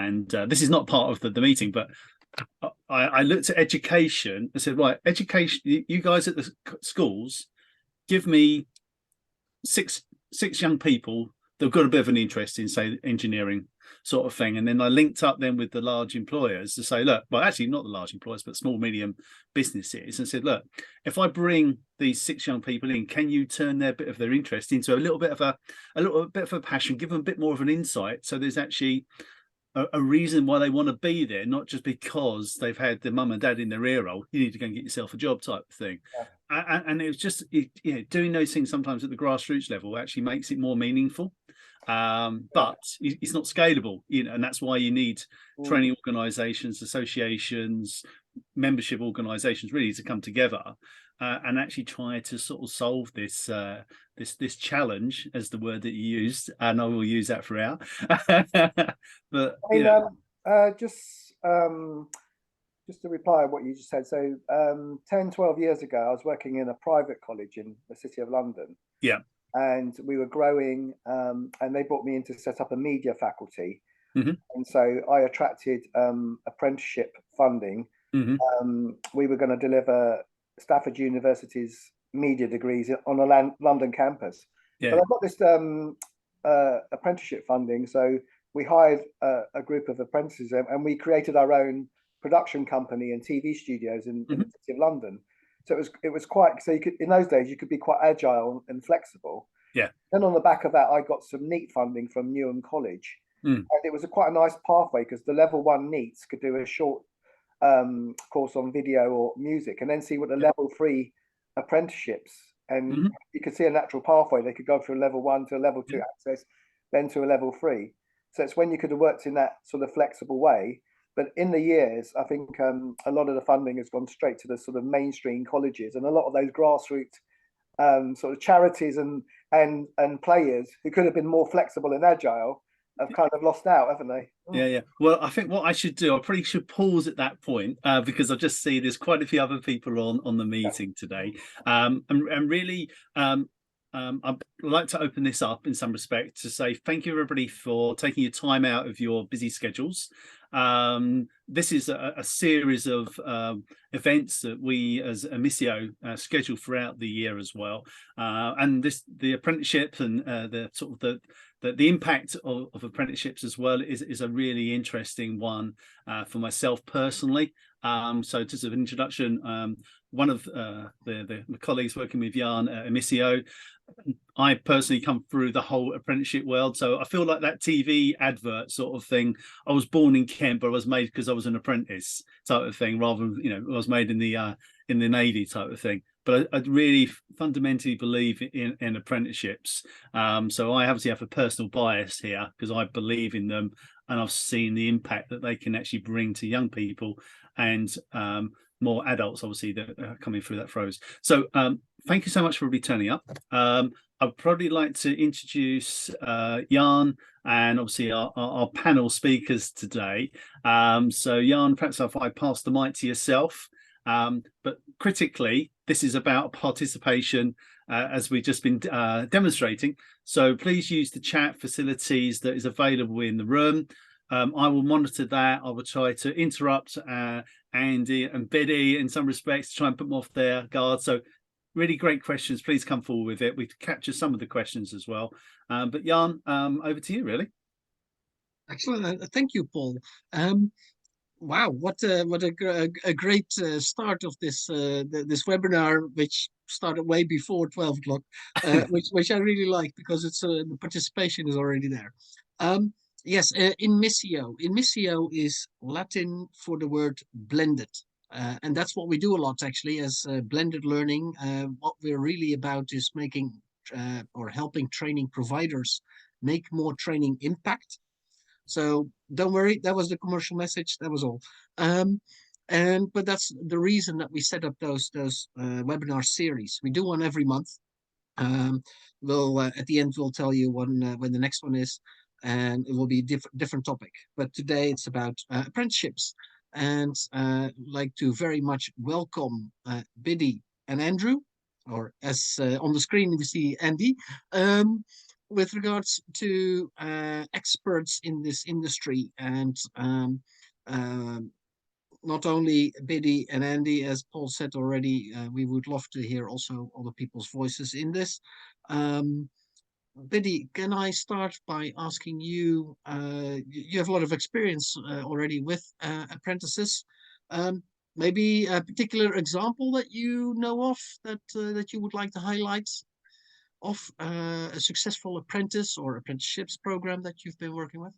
and this is not part of the meeting, but I looked at education and said, right, education, you guys at the schools, give me six young people that've got a bit of an interest in, say, engineering sort of thing. And then I linked up then with the large employers to say, look, well, actually not the large employers, but small, medium businesses, and said, look, if I bring these 6 young people in, can you turn their bit of their interest into a little bit of a passion, give them a bit more of an insight, so there's actually a reason why they want to be there, not just because they've had their mum and dad in their ear roll, you need to go and get yourself a job type of thing. And it was just, doing those things sometimes at the grassroots level actually makes it more meaningful. But it's not scalable, and that's why you need training organizations, associations, membership organizations really to come together and actually try to sort of solve this this challenge, as the word that you used, and I will use that throughout. But just to reply on what you just said, so 10-12 years ago I was working in a private college in the City of London, and we were growing, and they brought me in to set up a media faculty. And so I attracted apprenticeship funding. We were going to deliver Stafford University's media degrees on a London campus. But I got this apprenticeship funding, so we hired a group of apprentices, and we created our own production company and TV studios in the City of London. So it was quite, so you could, in those days you could be quite agile and flexible. Then on the back of that, I got some NEET funding from Newham College, and it was quite a nice pathway, because the level 1 NEETs could do a short course on video or music, and then see what the level 3 apprenticeships, and you could see a natural pathway. They could go from level 1 to a level 2 access, then to a level 3. So it's when you could have worked in that sort of flexible way. But in the years, I think a lot of the funding has gone straight to the sort of mainstream colleges, and a lot of those grassroots sort of charities and players who could have been more flexible and agile have kind of lost out, haven't they? Well, I think what I should do, I probably should pause at that point, because I just see there's quite a few other people on the meeting today, and really I'd like to open this up in some respect to say thank you everybody for taking your time out of your busy schedules. This is a series of events that we as Inmisceo schedule throughout the year as well, and the apprenticeship and the sort of the impact of apprenticeships as well is a really interesting one for myself personally. So just as an introduction, one of the colleagues working with Jan at Inmisceo, I personally come through the whole apprenticeship world, so I feel like that TV advert sort of thing. I was born in Kent, but I was made because I was an apprentice type of thing, rather than I was made in the Navy type of thing. But I really fundamentally believe in apprenticeships. So I obviously have a personal bias here because I believe in them, and I've seen the impact that they can actually bring to young people and more adults, obviously, that are coming through that throes. So thank you so much for turning up. I'd probably like to introduce Jan and obviously our panel speakers today. So Jan, perhaps if I pass the mic to yourself, but critically, this is about participation, as we've just been demonstrating. So please use the chat facilities that is available in the room. I will monitor that. I will try to interrupt Andy and Biddy in some respects to try and put them off their guard. So really great questions. Please come forward with it. We've captured some of the questions as well. But Jan, over to you, really. Excellent. Thank you, Paul. Wow, what a great start of this this webinar, which started way before 12 o'clock, which I really like, because it's the participation is already there. Yes, Inmisceo. Inmisceo is Latin for the word blended. And that's what we do a lot, actually, as blended learning. What we're really about is making or helping training providers make more training impact. So don't worry, that was the commercial message. That was all. But that's the reason that we set up those webinar series. We do one every month. We'll at the end we'll tell you when the next one is, and it will be a different topic. But today it's about apprenticeships, and like to very much welcome Biddy and Andrew, or as on the screen we see Andy. with regards to experts in this industry, and not only Biddy and Andy, as Paul said already, we would love to hear also other people's voices in this. Biddy, can I start by asking you, you have a lot of experience already with apprentices. Maybe a particular example that you know of that you would like to highlight of a successful apprentice or apprenticeships program that you've been working with?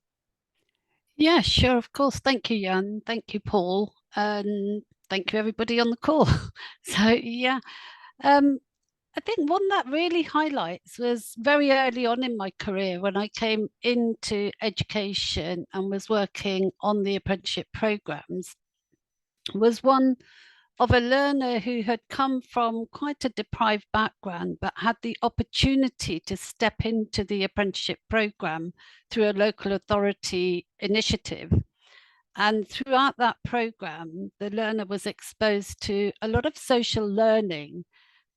Yeah, sure, of course. Thank you, Jan. Thank you, Paul. And thank you, everybody on the call. So, yeah, I think one that really highlights was very early on in my career when I came into education and was working on the apprenticeship programs, was one of a learner who had come from quite a deprived background, but had the opportunity to step into the apprenticeship program through a local authority initiative. And throughout that program, the learner was exposed to a lot of social learning,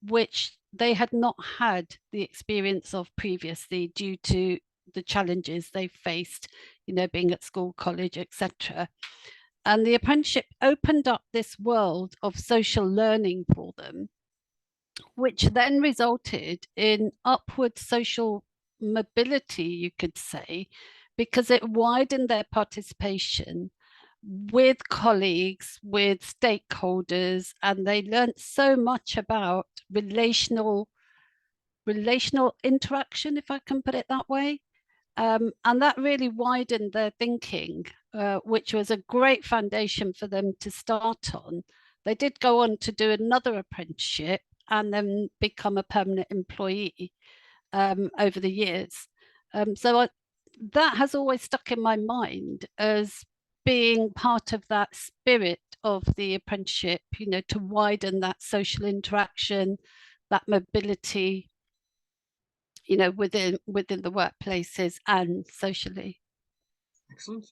which they had not had the experience of previously due to the challenges they faced, being at school, college, etc. And the apprenticeship opened up this world of social learning for them, which then resulted in upward social mobility, you could say, because it widened their participation with colleagues, with stakeholders, and they learned so much about relational interaction, if I can put it that way. And that really widened their thinking, which was a great foundation for them to start on. They did go on to do another apprenticeship and then become a permanent employee over the years. That has always stuck in my mind as being part of that spirit of the apprenticeship, to widen that social interaction, that mobility, within the workplaces and socially. Excellent.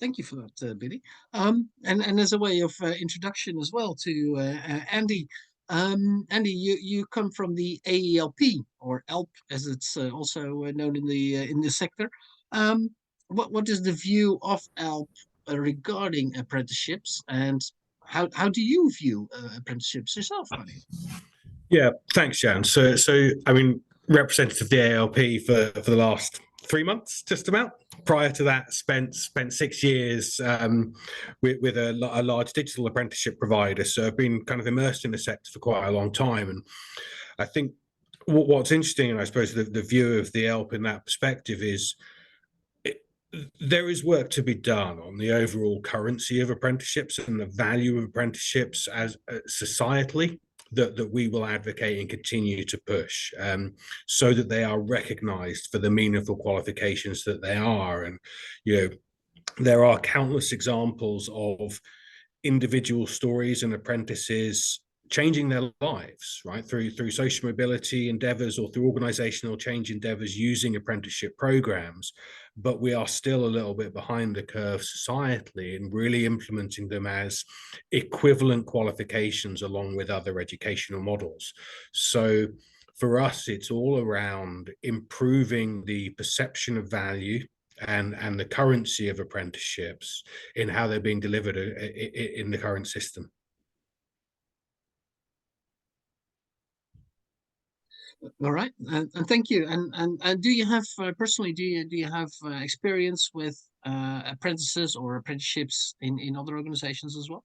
Thank you for that, Biddy. And as a way of introduction as well to Andy, Andy, you come from the AELP, or ELP, as it's also known in the sector. What is the view of ELP regarding apprenticeships, and how do you view apprenticeships yourself, Andy? Yeah, thanks, Jan. So I mean, representative of the ALP for the last 3 months, just about. Prior to that, spent 6 years with a large digital apprenticeship provider. So I've been kind of immersed in the sector for quite a long time. And I think what's interesting, and I suppose the view of the ALP in that perspective is there is work to be done on the overall currency of apprenticeships and the value of apprenticeships as societally. That we will advocate and continue to push so that they are recognized for the meaningful qualifications that they are. And, there are countless examples of individual stories and apprentices changing their lives, right, through social mobility endeavors or through organizational change endeavors using apprenticeship programs. But we are still a little bit behind the curve societally in really implementing them as equivalent qualifications along with other educational models. So for us, it's all around improving the perception of value and the currency of apprenticeships in how they're being delivered in the current system. All right, and thank you. And do you have personally? Do you have experience with apprentices or apprenticeships in other organizations as well?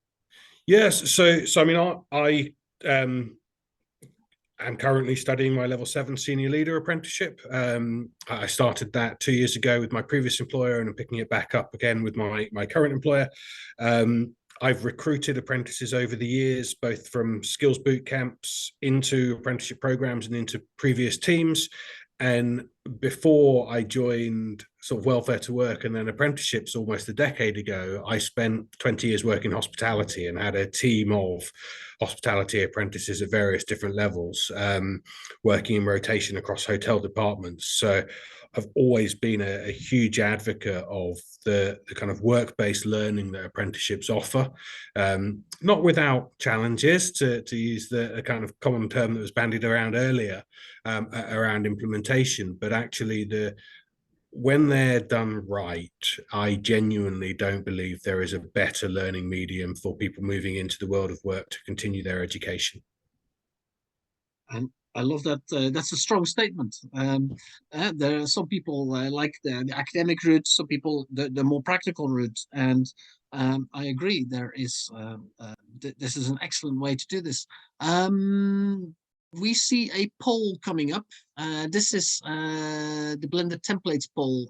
Yes. So I mean, I am currently studying my level 7 senior leader apprenticeship. I started that 2 years ago with my previous employer, and I'm picking it back up again with my current employer. I've recruited apprentices over the years, both from skills boot camps into apprenticeship programs and into previous teams. And before I joined sort of Welfare to Work and then apprenticeships almost a decade ago, I spent 20 years working in hospitality and had a team of hospitality apprentices at various different levels, working in rotation across hotel departments. So I've always been a huge advocate of the kind of work-based learning that apprenticeships offer, not without challenges, to use a kind of common term that was bandied around earlier, around implementation, but actually when they're done right, I genuinely don't believe there is a better learning medium for people moving into the world of work to continue their education. And I love that. That's a strong statement. There are some people like the academic route, some people the more practical route, and I agree. There is this is an excellent way to do this. We see a poll coming up. This is the blended templates poll.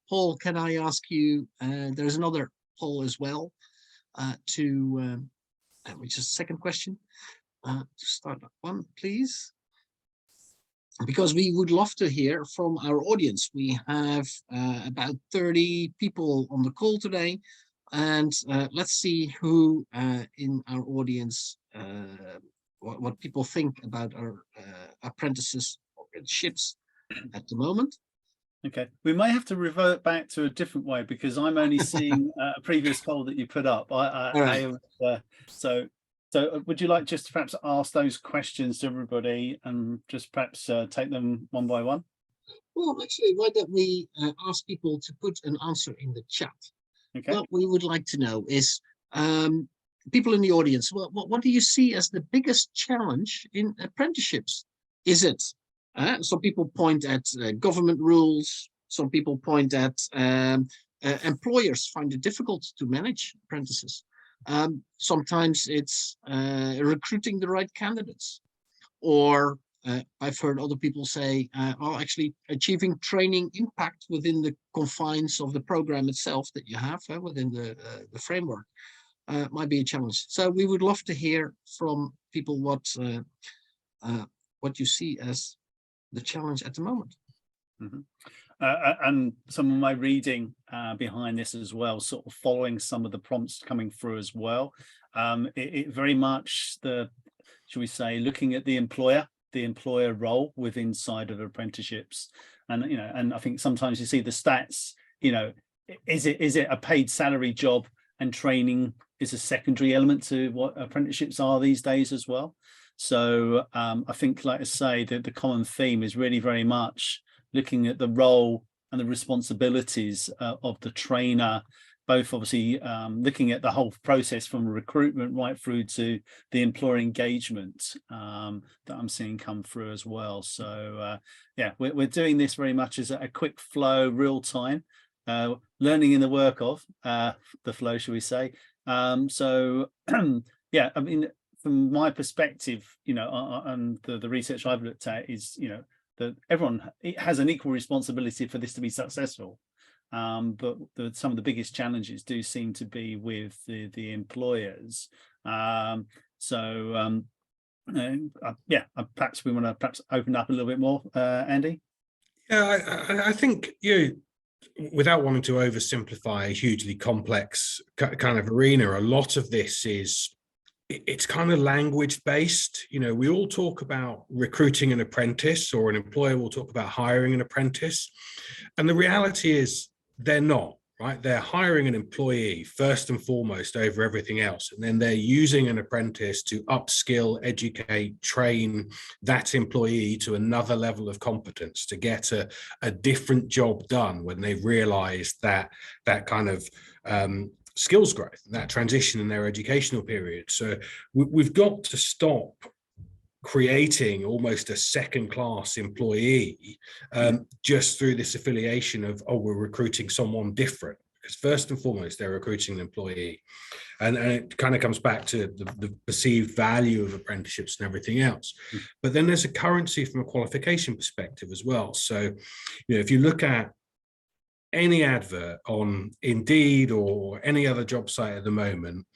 Paul, can I ask you? There's another poll as well. Which is the second question. To start that one, please. Because we would love to hear from our audience. We have about 30 people on the call today, and let's see who in our audience, what people think about our apprenticeships at the moment. Okay, we may have to revert back to a different way because I'm only seeing a previous poll that you put up. So would you like just to perhaps ask those questions to everybody and just perhaps take them one by one? Well, actually, why don't we ask people to put an answer in the chat? Okay. What we would like to know is, people in the audience, what do you see as the biggest challenge in apprenticeships? Is it, some people point at government rules, some people point at employers find it difficult to manage apprentices. Sometimes it's recruiting the right candidates, or I've heard other people say, actually achieving training impact within the confines of the program itself that you have within the framework might be a challenge. So we would love to hear from people what you see as the challenge at the moment. Mm-hmm. And some of my reading behind this as well, sort of following some of the prompts coming through as well. It very much should we say, looking at the employer role within inside of apprenticeships, and and I think sometimes you see the stats. Is it a paid salary job, and training is a secondary element to what apprenticeships are these days as well. So I think, like I say, the common theme is really very much looking at the role and the responsibilities of the trainer, both obviously looking at the whole process from recruitment right through to the employer engagement that I'm seeing come through as well. So yeah, we're doing this very much as a quick flow, real time, learning in the work of the flow, shall we say. So yeah, I mean, from my perspective, and the research I've looked at is, that everyone has an equal responsibility for this to be successful. But some of the biggest challenges do seem to be with the employers. Yeah, perhaps we want to open up a little bit more, Andy. Yeah, I think without wanting to oversimplify a hugely complex kind of arena, a lot of this it's kind of language based. We all talk about recruiting an apprentice, or an employer will talk about hiring an apprentice. And the reality is they're not, right? They're hiring an employee first and foremost over everything else. And then they're using an apprentice to upskill, educate, train that employee to another level of competence to get a different job done when they realize that kind of skills growth, that transition in their educational period. So we've got to stop creating almost a second-class employee just through this affiliation of, we're recruiting someone different. Because first and foremost, they're recruiting an employee. And it kind of comes back to the perceived value of apprenticeships and everything else. But then there's a currency from a qualification perspective as well. So, if you look at any advert on Indeed or any other job site at the moment,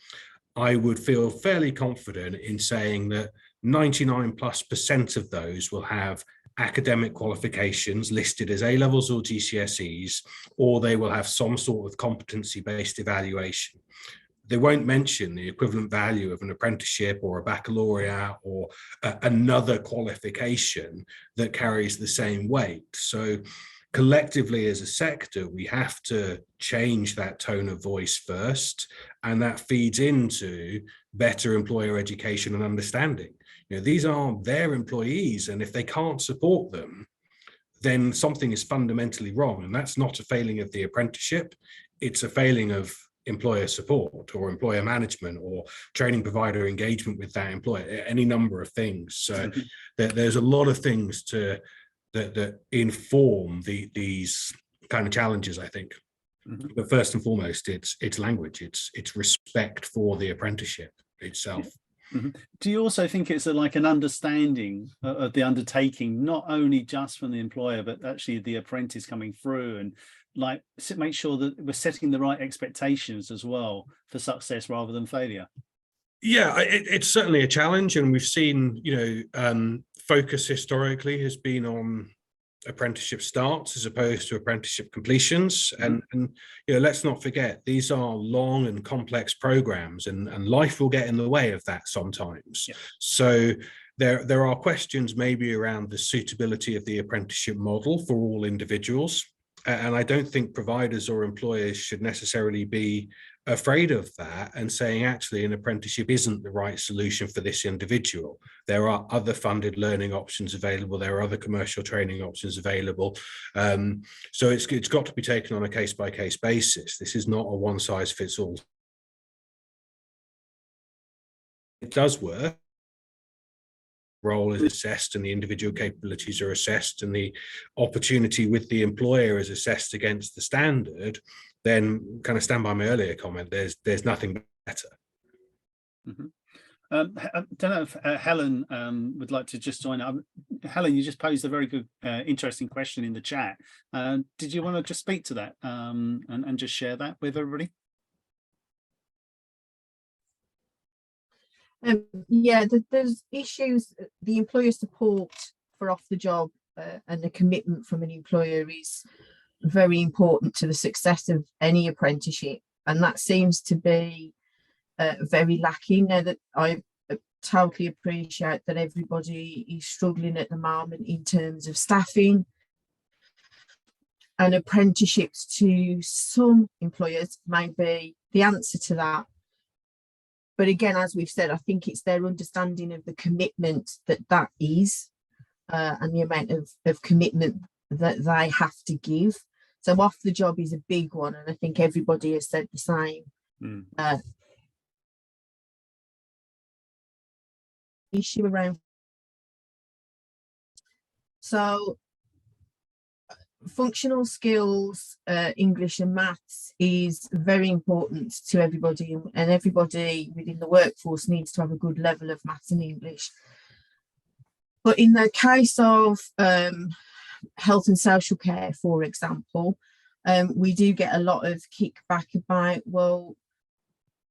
I would feel fairly confident in saying that 99+% of those will have academic qualifications listed as A-levels or GCSEs, or they will have some sort of competency-based evaluation. They won't mention the equivalent value of an apprenticeship or a baccalaureate or another qualification that carries the same weight. So collectively as a sector, we have to change that tone of voice first, and that feeds into better employer education and understanding. These are their employees, and if they can't support them, then something is fundamentally wrong. And that's not a failing of the apprenticeship, it's a failing of employer support or employer management or training provider engagement with that employer, any number of things. So there's a lot of things that inform these kind of challenges, I think. But first and foremost, it's language, it's respect for the apprenticeship itself. Do you also think it's like an understanding of the undertaking, not only just from the employer, but actually the apprentice coming through, and like make sure that we're setting the right expectations as well for success rather than failure? Yeah, it's certainly a challenge, and we've seen, focus historically has been on apprenticeship starts as opposed to apprenticeship completions, and let's not forget, these are long and complex programs, and life will get in the way of that sometimes. So there are questions maybe around the suitability of the apprenticeship model for all individuals, and I don't think providers or employers should necessarily be afraid of that and saying, actually, an apprenticeship isn't the right solution for this individual. There are other funded learning options available. There are other commercial training options available. So it's got to be taken on a case-by-case basis. This is not a one-size-fits-all. It does work. Role is assessed and the individual capabilities are assessed and the opportunity with the employer is assessed against the standard, then kind of stand by my earlier comment, there's nothing better. I don't know if Helen would like to just join up. Helen, you just posed a very good, interesting question in the chat. Did you want to just speak to that and just share that with everybody? Yeah, there's issues. The employer support for off the job and the commitment from an employer is very important to the success of any apprenticeship, and that seems to be very lacking. Now that I totally appreciate that everybody is struggling at the moment in terms of staffing, and apprenticeships to some employers may be the answer to that. But again, as we've said, I think it's their understanding of the commitment that is, and the amount of commitment that they have to give. So off the job is a big one, and I think everybody has said the same. Issue around. So functional skills, English and maths is very important to everybody, and everybody within the workforce needs to have a good level of maths and English. But in the case of health and social care, for example, we do get a lot of kickback about, well,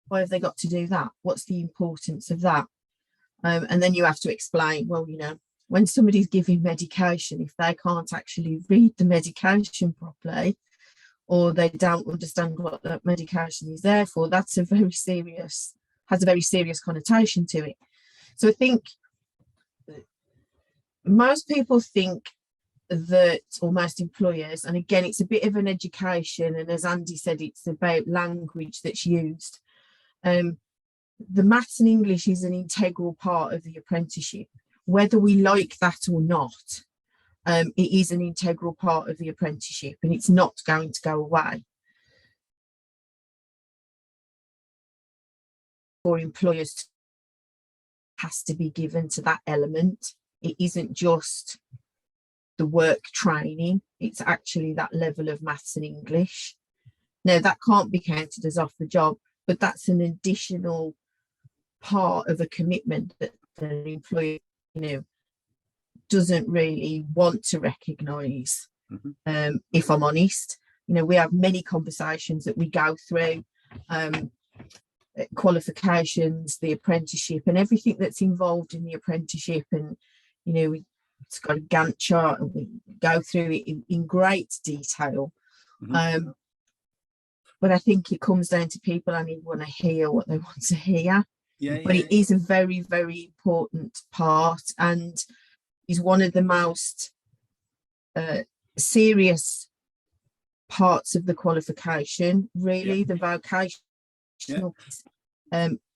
why have they got to do that? What's the importance of that? And then you have to explain, well, when somebody's giving medication, if they can't actually read the medication properly, or they don't understand what that medication is there for, that's has a very serious connotation to it. So I think most people think that, or most employers, and again, it's a bit of an education, and as Andy said, it's about language that's used. The maths and English is an integral part of the apprenticeship. Whether we like that or not, it is an integral part of the apprenticeship, and it's not going to go away. For employers, has to be given to that element. It isn't just the work training, it's actually that level of maths and English. Now, that can't be counted as off the job, but that's an additional part of a commitment that the employer doesn't really want to recognise. If I'm honest, we have many conversations that we go through, qualifications, the apprenticeship, and everything that's involved in the apprenticeship, and it's got a Gantt chart, and we go through it in great detail. But I think it comes down to people only want to hear what they want to hear. But it is a very, very important part, and is one of the most serious parts of the qualification. Really, the vocational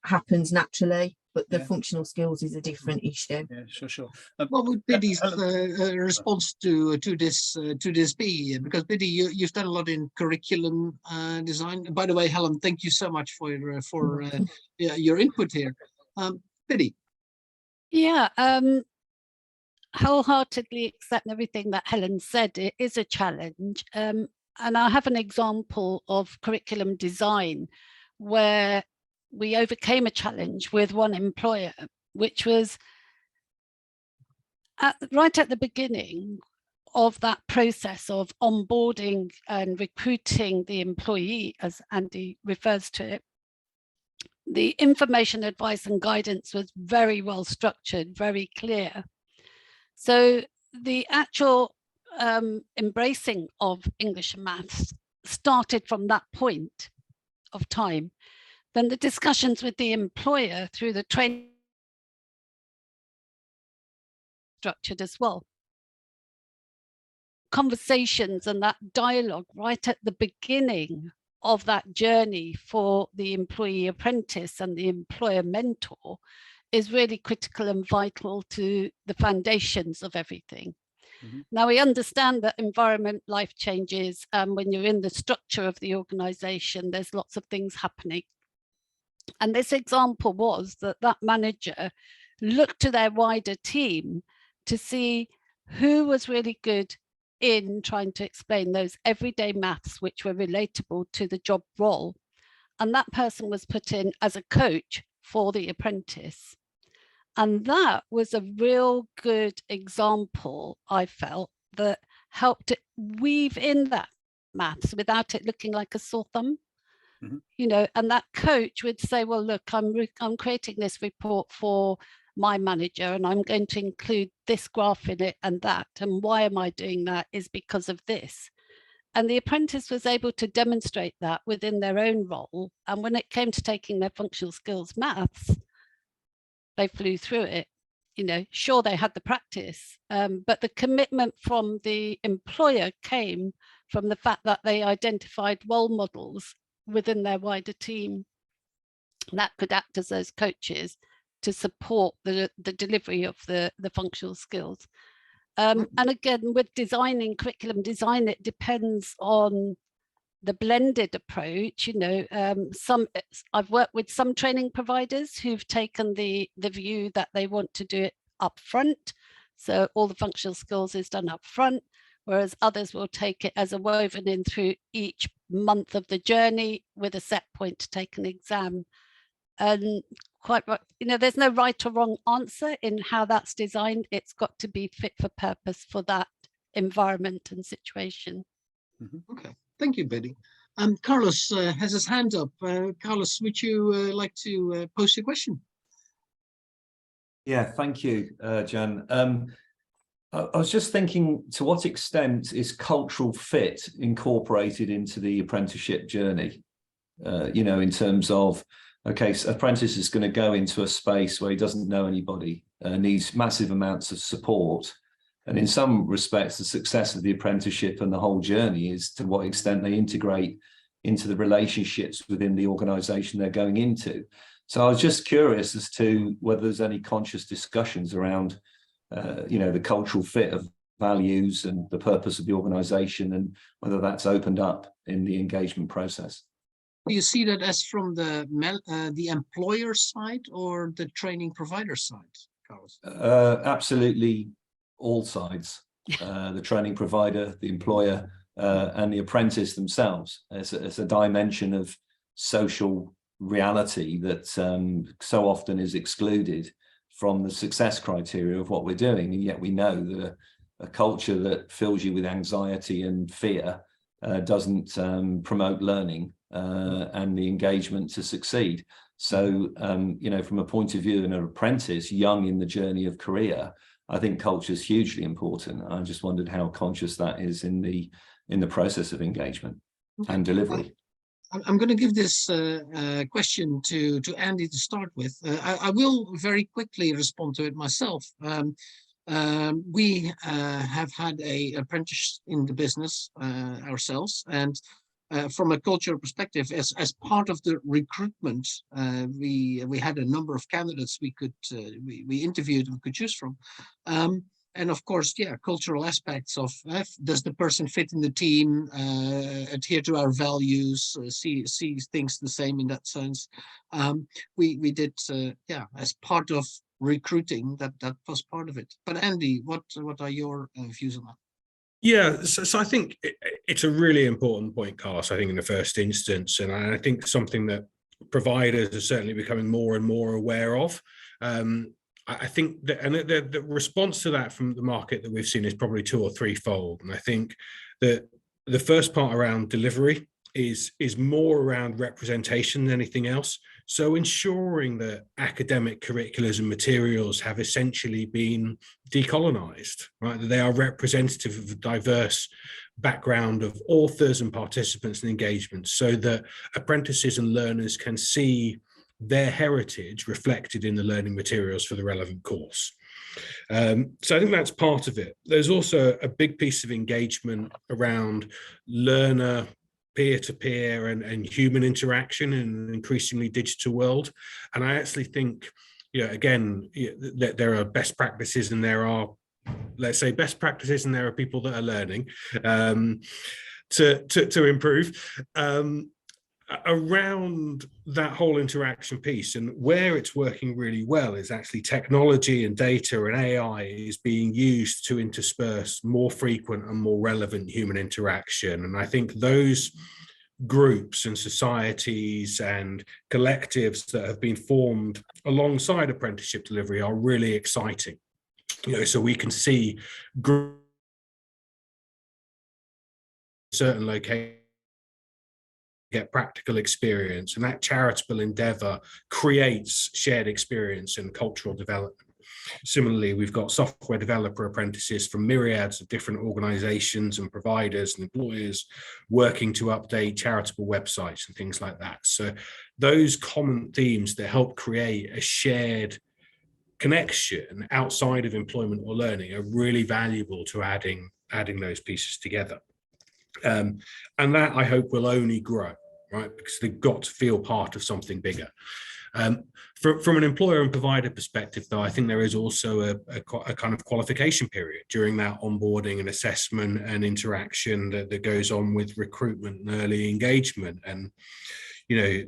happens naturally, but the functional skills is a different issue. Yeah, sure. What would Biddy's response to this be? Because Biddy, you've done a lot in curriculum design. By the way, Helen, thank you so much for your input here. Biddy. Yeah, wholeheartedly accept everything that Helen said. It is a challenge. And I have an example of curriculum design where we overcame a challenge with one employer, which was right at the beginning of that process of onboarding and recruiting the employee, as Andy refers to it. The information, advice and guidance was very well structured, very clear. So the actual embracing of English and maths started from that point of time. Then the discussions with the employer through the training structured as well. Conversations and that dialogue right at the beginning of that journey for the employee apprentice and the employer mentor is really critical and vital to the foundations of everything. Now we understand that environment, life changes, and when you're in the structure of the organization, there's lots of things happening. And this example was that that manager looked to their wider team to see who was really good in trying to explain those everyday maths which were relatable to the job role. And that person was put in as a coach for the apprentice. And that was a real good example, I felt, that helped to weave in that maths without it looking like a sore thumb. You know, and that coach would say, well, look, I'm creating this report for my manager and I'm going to include this graph in it and that. And why am I doing that is because of this. And the apprentice was able to demonstrate that within their own role. And when it came to taking their functional skills maths, they flew through it. You know, sure, they had the practice, but the commitment from the employer came from the fact that they identified role models within their wider team that could act as those coaches to support the delivery of the functional skills. And again, with designing curriculum design, it depends on the blended approach. You know, I've worked with some training providers who've taken the view that they want to do it up front. So all the functional skills is done up front, whereas others will take it as a woven in through each month of the journey with a set point to take an exam. And quite right, you know, there's no right or wrong answer in how that's designed. It's got to be fit for purpose for that environment and situation. Okay, thank you, Biddy. Carlos has his hand up. Carlos, would you like to post your question? Yeah, thank you, Jan. I was just thinking, to what extent is cultural fit incorporated into the apprenticeship journey? You know, in terms of, okay, so apprentice is going to go into a space where he doesn't know anybody, needs massive amounts of support. And in some respects, the success of the apprenticeship and the whole journey is to what extent they integrate into the relationships within the organisation they're going into. So I was just curious as to whether there's any conscious discussions around you know, the cultural fit of values and the purpose of the organisation, and whether that's opened up in the engagement process. Do you see that as from the employer side or the training provider side, Carlos? Absolutely all sides, the training provider, the employer, and the apprentice themselves. It's a dimension of social reality that so often is excluded from the success criteria of what we're doing, and yet we know that a culture that fills you with anxiety and fear doesn't promote learning and the engagement to succeed. So, you know, from a point of view of an apprentice, young in the journey of career, I think culture is hugely important. I just wondered how conscious that is in the process of engagement and delivery. I'm going to give this question to Andy to start with. I will very quickly respond to it myself. We have had a apprentice in the business ourselves, and from a cultural perspective, as part of the recruitment, we had a number of candidates we interviewed and could choose from. And of course, yeah, cultural aspects of does the person fit in the team, adhere to our values, see things the same in that sense. We did, yeah, as part of recruiting, that was part of it. But Andy, what are your views on that? Yeah, so I think it's a really important point, Carlos, I think in the first instance, and I think something that providers are certainly becoming more and more aware of. I think that, and the response to that from the market that we've seen is probably two or threefold. And I think that the first part around delivery is more around representation than anything else. So ensuring that academic curriculums and materials have essentially been decolonized, right? That they are representative of a diverse background of authors and participants and engagements, so that apprentices and learners can see their heritage reflected in the learning materials for the relevant course. So I think that's part of it. There's also a big piece of engagement around learner peer-to-peer and human interaction in an increasingly digital world. And I actually think, again, that there are best practices and there are, let's say, best practices and there are people that are learning to improve. Around that whole interaction piece, and where it's working really well is actually technology and data and AI is being used to intersperse more frequent and more relevant human interaction. And I think those groups and societies and collectives that have been formed alongside apprenticeship delivery are really exciting. So we can see certain locations get practical experience, and that charitable endeavor creates shared experience and cultural development. Similarly, we've got software developer apprentices from myriads of different organizations and providers and employers working to update charitable websites and things like that. So those common themes that help create a shared connection outside of employment or learning are really valuable to adding those pieces together. And that, I hope, will only grow, right? Because they've got to feel part of something bigger. From an employer and provider perspective, though, I think there is also a kind of qualification period during that onboarding and assessment and interaction that goes on with recruitment and early engagement. And,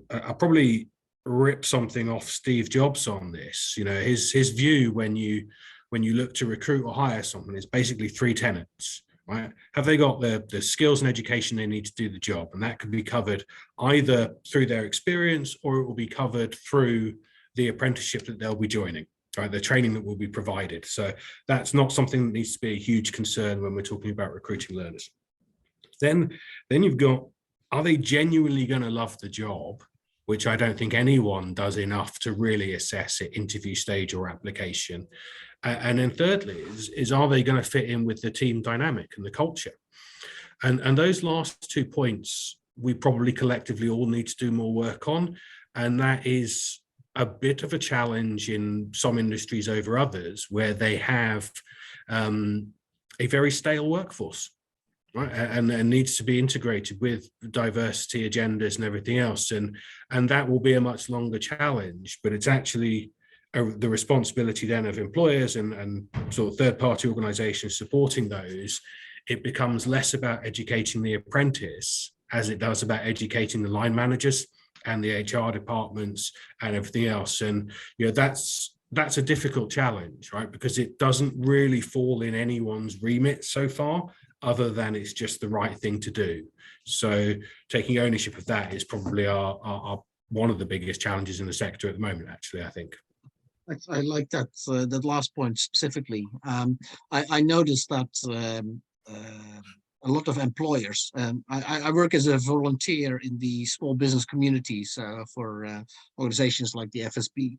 I'll probably rip something off Steve Jobs on this. His view when you look to recruit or hire someone is basically three tenets. Right? Have they got the skills and education they need to do the job? And that could be covered either through their experience, or it will be covered through the apprenticeship that they'll be joining, right? The training that will be provided. So that's not something that needs to be a huge concern when we're talking about recruiting learners. Then you've got, are they genuinely going to love the job? Which I don't think anyone does enough to really assess at interview stage or application. And then thirdly is are they going to fit in with the team dynamic and the culture? And those last 2 points, we probably collectively all need to do more work on. And that is a bit of a challenge in some industries over others, where they have a very stale workforce. Right, and needs to be integrated with diversity agendas and everything else, and that will be a much longer challenge. But it's actually the responsibility then of employers and sort of third-party organisations supporting those. It becomes less about educating the apprentice as it does about educating the line managers and the HR departments and everything else. And that's a difficult challenge, right? Because it doesn't really fall in anyone's remit so far, other than it's just the right thing to do. So taking ownership of that is probably our one of the biggest challenges in the sector at the moment, actually, I think. I like that that last point specifically. I noticed that a lot of employers, I work as a volunteer in the small business communities for organizations like the FSB.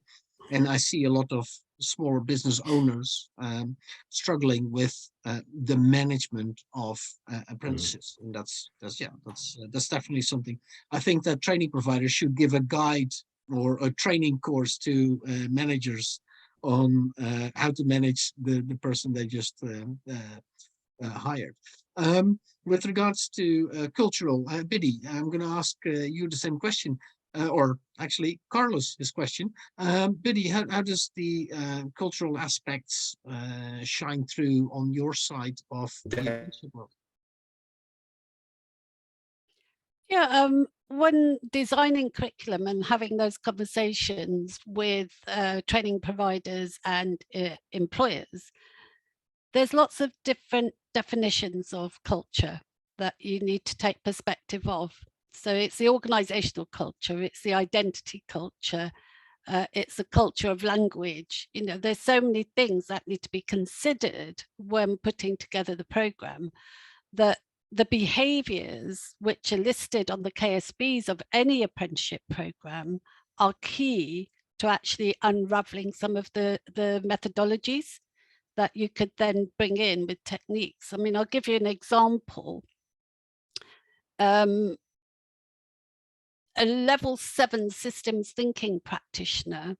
And I see a lot of small business owners struggling with the management of apprentices, and that's definitely something. I think that training providers should give a guide or a training course to managers on how to manage the person they just hired. With regards to cultural, Biddy, I'm going to ask you the same question, or actually Carlos this question. Biddy, how does the cultural aspects shine through on your side of the apprenticeship world? Yeah, when designing curriculum and having those conversations with training providers and employers, there's lots of different definitions of culture that you need to take perspective of. So it's the organizational culture, it's the identity culture, it's the culture of language. You know, there's so many things that need to be considered when putting together the program, that the behaviors which are listed on the KSBs of any apprenticeship program are key to actually unraveling some of the methodologies that you could then bring in with techniques. I mean, I'll give you an example. A level 7 systems thinking practitioner,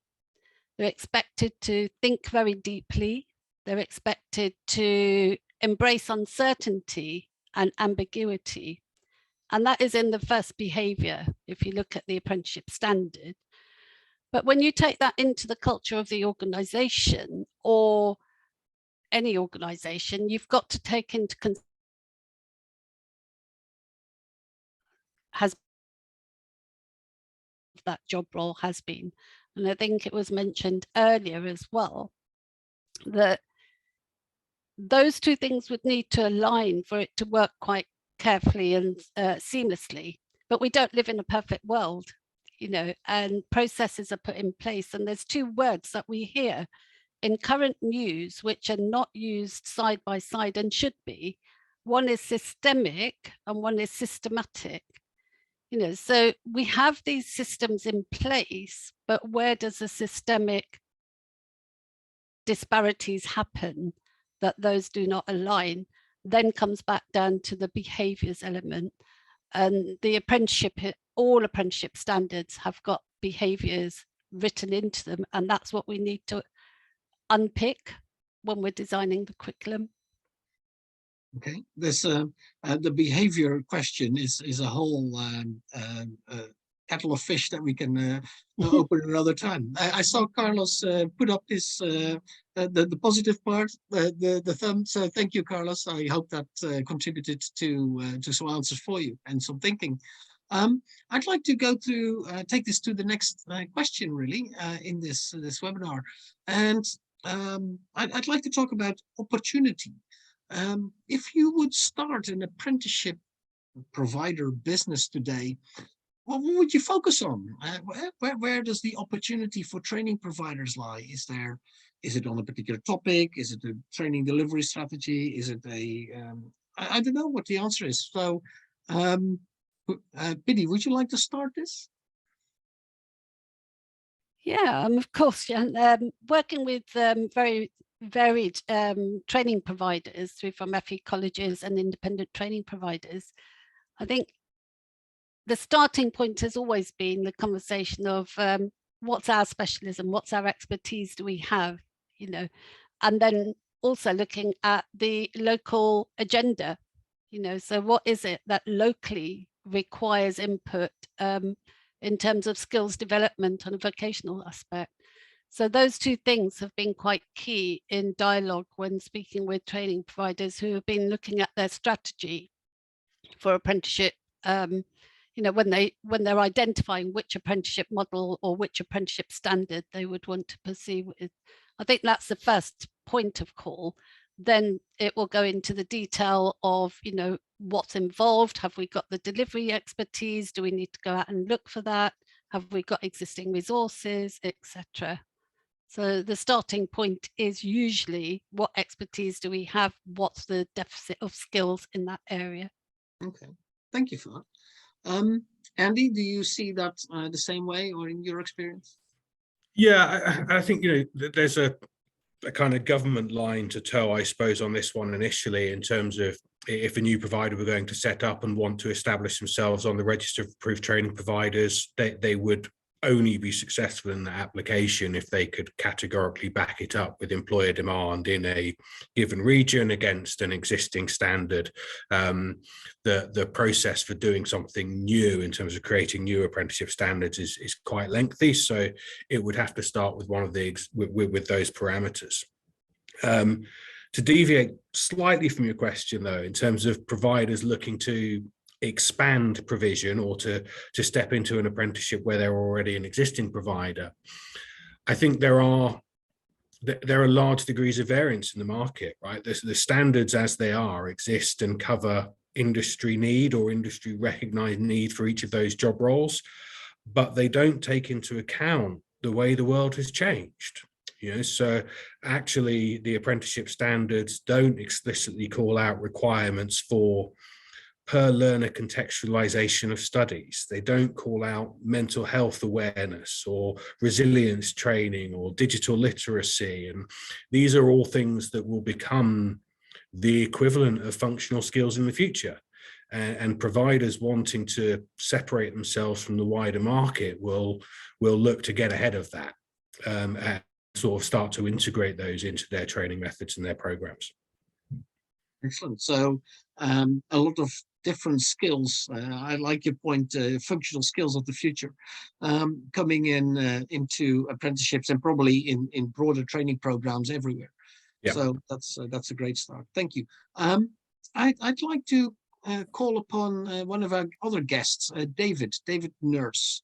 they're expected to think very deeply. They're expected to embrace uncertainty and ambiguity. And that is in the first behavior, if you look at the apprenticeship standard. But when you take that into the culture of the organization or any organization, you've got to take into consideration that job role has been. And I think it was mentioned earlier as well, that those two things would need to align for it to work quite carefully and seamlessly. But we don't live in a perfect world, you know, and processes are put in place. And there's two words that we hear in current news, which are not used side by side and should be. One is systemic and one is systematic. You know, so we have these systems in place, but where does the systemic disparities happen, that those do not align? Then comes back down to the behaviors element. And the apprenticeship, all apprenticeship standards have got behaviors written into them, and that's what we need to unpick when we're designing the curriculum. Okay, this the behavior question is a whole kettle of fish that we can open another time. I saw Carlos put up this the positive part, the thumb. So thank you, Carlos. I hope that contributed to some answers for you and some thinking. I'd like to go through take this to the next question, really, in this webinar, and I'd like to talk about opportunity. If you would start an apprenticeship provider business today, what would you focus on? Where does the opportunity for training providers lie? Is it on a particular topic? Is it a training delivery strategy? Is it a I don't know what the answer is. So Biddy, would you like to start this? Yeah, of course, Jan. Working with very varied training providers from FE colleges and independent training providers, I think the starting point has always been the conversation of what's our specialism, what's our expertise do we have, you know, and then also looking at the local agenda, you know, so what is it that locally requires input in terms of skills development and a vocational aspect. So those two things have been quite key in dialogue when speaking with training providers who have been looking at their strategy for apprenticeship, you know, when they're identifying which apprenticeship model or which apprenticeship standard they would want to pursue with. I think that's the first point of call. Then it will go into the detail of, you know, what's involved. Have we got the delivery expertise? Do we need to go out and look for that? Have we got existing resources, etc.? So the starting point is usually what expertise do we have? What's the deficit of skills in that area? Okay, thank you for that. Andy, do you see that the same way or in your experience? Yeah, I think, you know, there's a kind of government line to toe, I suppose, on this one initially, in terms of if a new provider were going to set up and want to establish themselves on the register of approved training providers, they would only be successful in the application if they could categorically back it up with employer demand in a given region against an existing standard. The process for doing something new in terms of creating new apprenticeship standards is quite lengthy, so it would have to start with one of the with those parameters. To deviate slightly from your question, though, in terms of providers looking to expand provision or to step into an apprenticeship where they're already an existing provider, I think there are large degrees of variance in the market, right? The standards as they are exist and cover industry need or industry recognized need for each of those job roles, but they don't take into account the way the world has changed. So actually the apprenticeship standards don't explicitly call out requirements for per learner contextualization of studies. They don't call out mental health awareness or resilience training or digital literacy. And these are all things that will become the equivalent of functional skills in the future. And providers wanting to separate themselves from the wider market will look to get ahead of that and sort of start to integrate those into their training methods and their programs. Excellent. So a lot of different skills. I like your point, functional skills of the future, coming into apprenticeships and probably in broader training programs everywhere. Yeah. So that's a great start. Thank you. I'd like to call upon one of our other guests, David Nurse.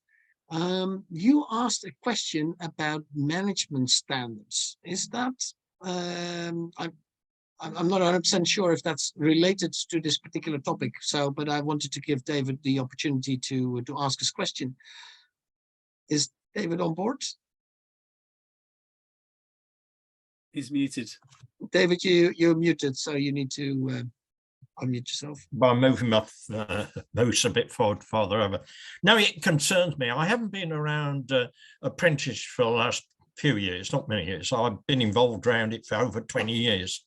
You asked a question about management standards. Is that, I'm not 100% sure if that's related to this particular topic. But I wanted to give David the opportunity to ask his question. Is David on board? He's muted. David, you're muted, so you need to unmute yourself. By moving my mouse a bit farther over. No, it concerns me. I haven't been around apprentices for the last few years, not many years. I've been involved around it for over 20 years.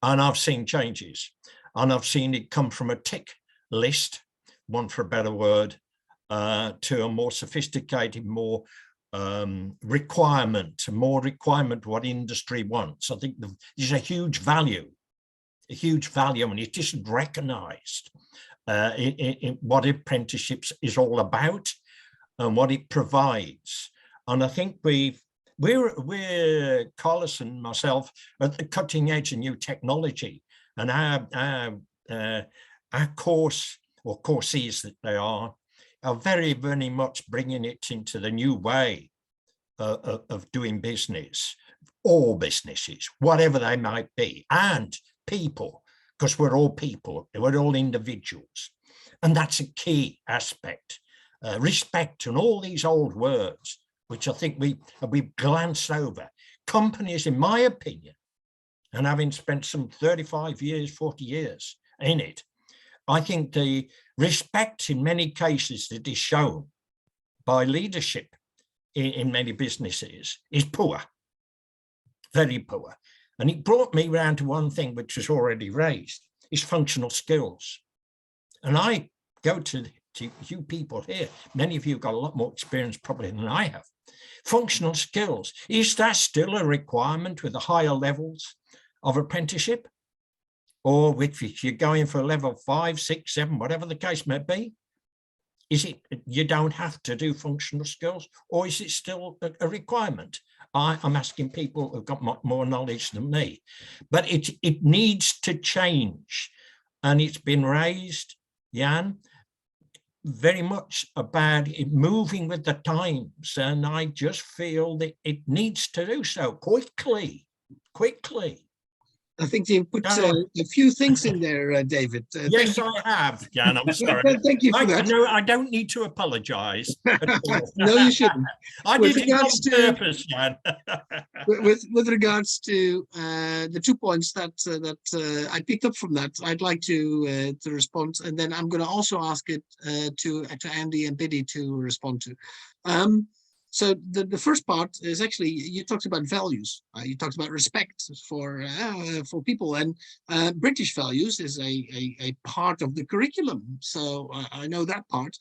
And I've seen changes. And I've seen it come from a tick list, one for a better word, to a more sophisticated, more requirement what industry wants. I think there's a huge value, and it isn't recognised in what apprenticeships is all about and what it provides. And I think we're Carlos and myself at the cutting edge of new technology, and our course or courses that they are very, very much bringing it into the new way of doing business, all businesses, whatever they might be, and people, because we're all people, we're all individuals. And that's a key aspect. Respect and all these old words, which I think we've glanced over. Companies, in my opinion, and having spent some 35 years, 40 years in it, I think the respect in many cases that is shown by leadership in many businesses is poor, very poor. And it brought me round to one thing which was already raised, is functional skills. And I go to you people here, many of you have got a lot more experience probably than I have. Functional skills, is that still a requirement with the higher levels of apprenticeship? Or if you're going for level 5, 6, 7, whatever the case may be, is it you don't have to do functional skills, or is it still a requirement? I'm asking people who've got more knowledge than me, but it needs to change. And it's been raised, Jan, very much about it moving with the times. And I just feel that it needs to do so quickly. I think you put a few things in there, David. Yes, I have, Jan. I'm sorry. Thank you for that. No, I don't need to apologise. No, you shouldn't. I did it on purpose, Jan. with regards to the 2 points that I picked up from that, I'd like to respond, and then I'm going to also ask it to Andy and Biddy to respond to. So the first part is actually, you talked about values. You talked about respect for people, and British values is a part of the curriculum. So I know that part.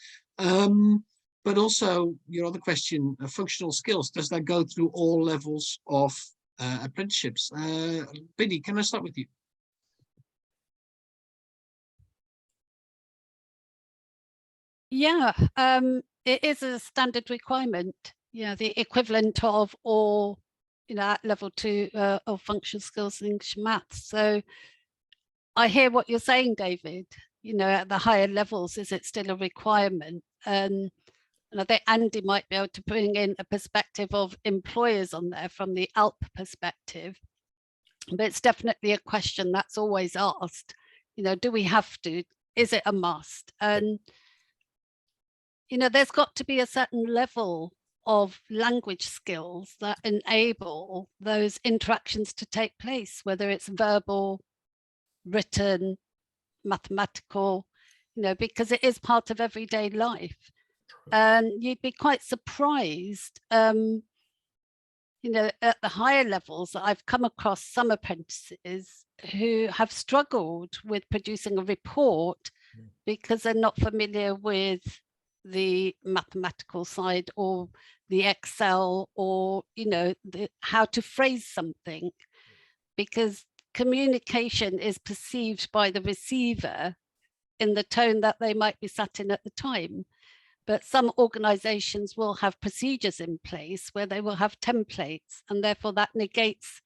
but also your other question, functional skills, does that go through all levels of apprenticeships? Biddy, can I start with you? Yeah, it is a standard requirement. Yeah, the equivalent of all, at level 2 of functional skills in English and maths. So I hear what you're saying, David. At the higher levels, is it still a requirement? And I think Andy might be able to bring in a perspective of employers on there from the ALP perspective. But it's definitely a question that's always asked. Do we have to? Is it a must? And there's got to be a certain level of language skills that enable those interactions to take place, whether it's verbal, written, mathematical, because it is part of everyday life. And you'd be quite surprised, at the higher levels that I've come across some apprentices who have struggled with producing a report because they're not familiar with the mathematical side or the Excel or, how to phrase something, because communication is perceived by the receiver in the tone that they might be sat in at the time. But some organizations will have procedures in place where they will have templates, and therefore that negates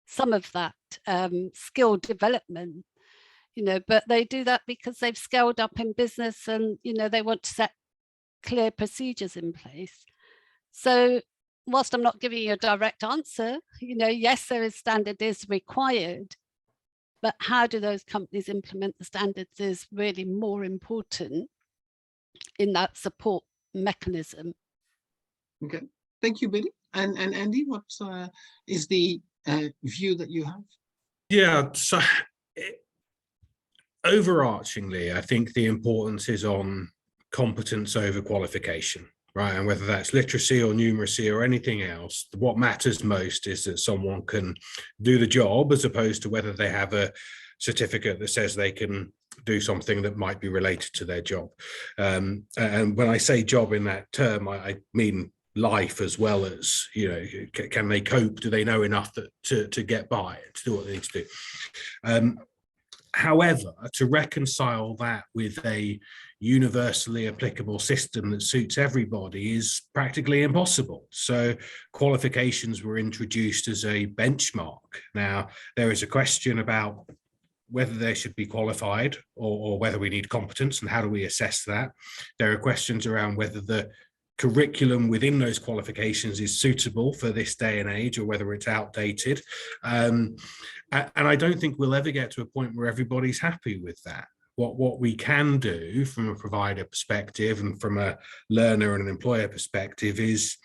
some of that skill development, but they do that because they've scaled up in business and, they want to set clear procedures in place. So whilst I'm not giving you a direct answer, yes, there is standard is required, but how do those companies implement the standards is really more important in that support mechanism. Okay, thank you, Biddy. And Andy, what is the view that you have? Yeah, so overarchingly, I think the importance is on competence over qualification, right? And whether that's literacy or numeracy or anything else, what matters most is that someone can do the job, as opposed to whether they have a certificate that says they can do something that might be related to their job. And when I say job in that term, I mean life as well as, can they cope? Do they know enough to get by, to do what they need to do? However, to reconcile that with a universally applicable system that suits everybody is practically impossible. So qualifications were introduced as a benchmark. Now, there is a question about whether they should be qualified or whether we need competence, and how do we assess that? There are questions around whether the curriculum within those qualifications is suitable for this day and age, or whether it's outdated. And I don't think we'll ever get to a point where everybody's happy with that. What we can do from a provider perspective and from a learner and an employer perspective is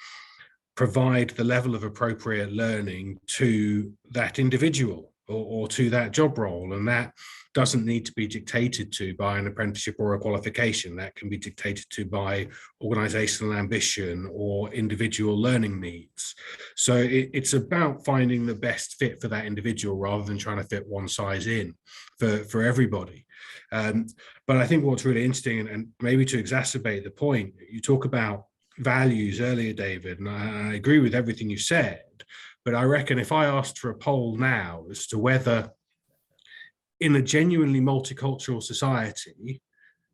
provide the level of appropriate learning to that individual or to that job role. And that doesn't need to be dictated to by an apprenticeship or a qualification. That can be dictated to by organizational ambition or individual learning needs. So it's about finding the best fit for that individual rather than trying to fit one size in for everybody. But I think what's really interesting, and maybe to exacerbate the point, you talk about values earlier, David, and I agree with everything you said, but I reckon if I asked for a poll now as to whether in a genuinely multicultural society,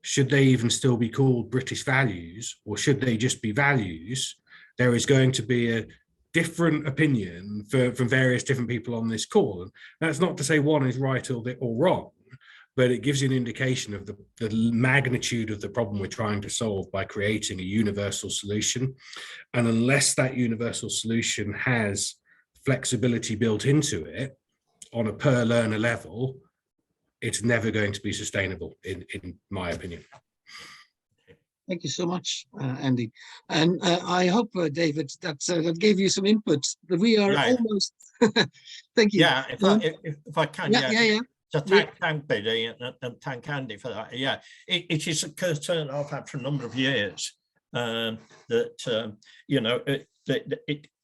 should they even still be called British values, or should they just be values, there is going to be a different opinion from various different people on this call. And that's not to say one is right or wrong, but it gives you an indication of the magnitude of the problem we're trying to solve by creating a universal solution. And unless that universal solution has flexibility built into it on a per learner level, it's never going to be sustainable, in my opinion. Thank you so much, Andy. And I hope, David, that gave you some input. We are almost. Thank you. Yeah, if I can. Yeah. So thank Biddy and thank Andy for that. Yeah, it is a concern I've had for a number of years, that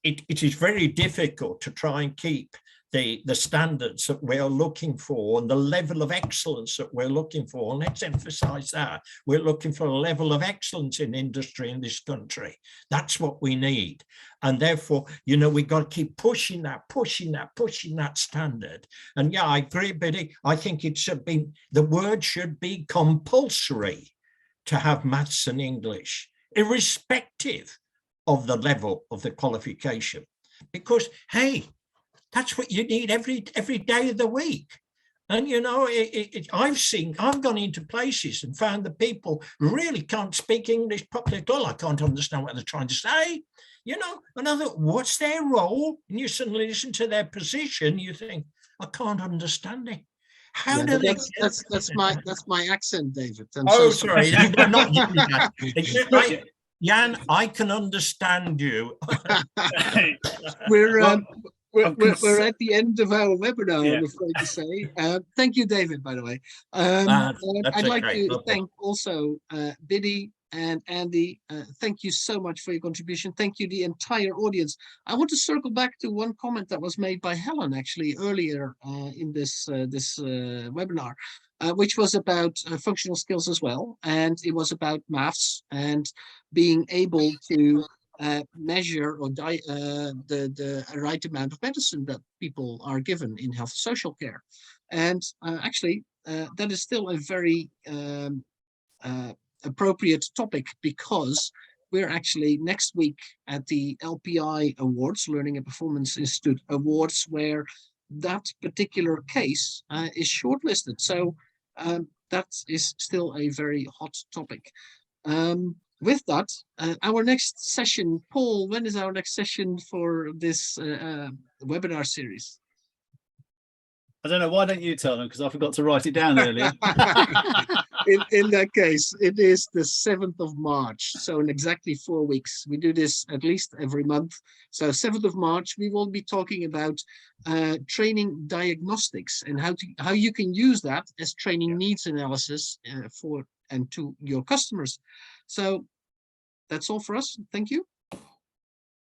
it is very difficult to try and keep the standards that we're looking for and the level of excellence that we're looking for. And let's emphasize that. We're looking for a level of excellence in industry in this country. That's what we need. And therefore, you know, we've got to keep pushing that standard. And yeah, I agree, Biddy. I think it should be, the word should be compulsory to have maths and English, irrespective of the level of the qualification. Because, hey, that's what you need every day of the week. And, you know, I've gone into places and found that people really can't speak English properly at all. I can't understand what they're trying to say. You know, and I thought, what's their role? And you suddenly listen to their position, you think, I can't understand it. How do they? That's my accent, David. Sorry. Not you, Jan, I can understand you. We're at the end of our webinar, I'm afraid to say. Thank you, David, by the way. I'd like to thank also Biddy and Andy. Thank you so much for your contribution. Thank you, the entire audience. I want to circle back to one comment that was made by Helen actually earlier in this webinar, which was about functional skills as well. And it was about maths and being able to measure or the right amount of medicine that people are given in health and social care. And actually, that is still a very appropriate topic, because we're actually next week at the LPI Awards, Learning and Performance Institute Awards, where that particular case is shortlisted. So that is still a very hot topic. With that, our next session, Paul, when is our next session for this webinar series? I don't know. Why don't you tell them? Because I forgot to write it down earlier. In that case, it is the 7th of March. So in exactly 4 weeks. We do this at least every month. So 7th of March, we will be talking about training diagnostics and how you can use that as training needs analysis for and to your customers. So that's all for us. Thank you.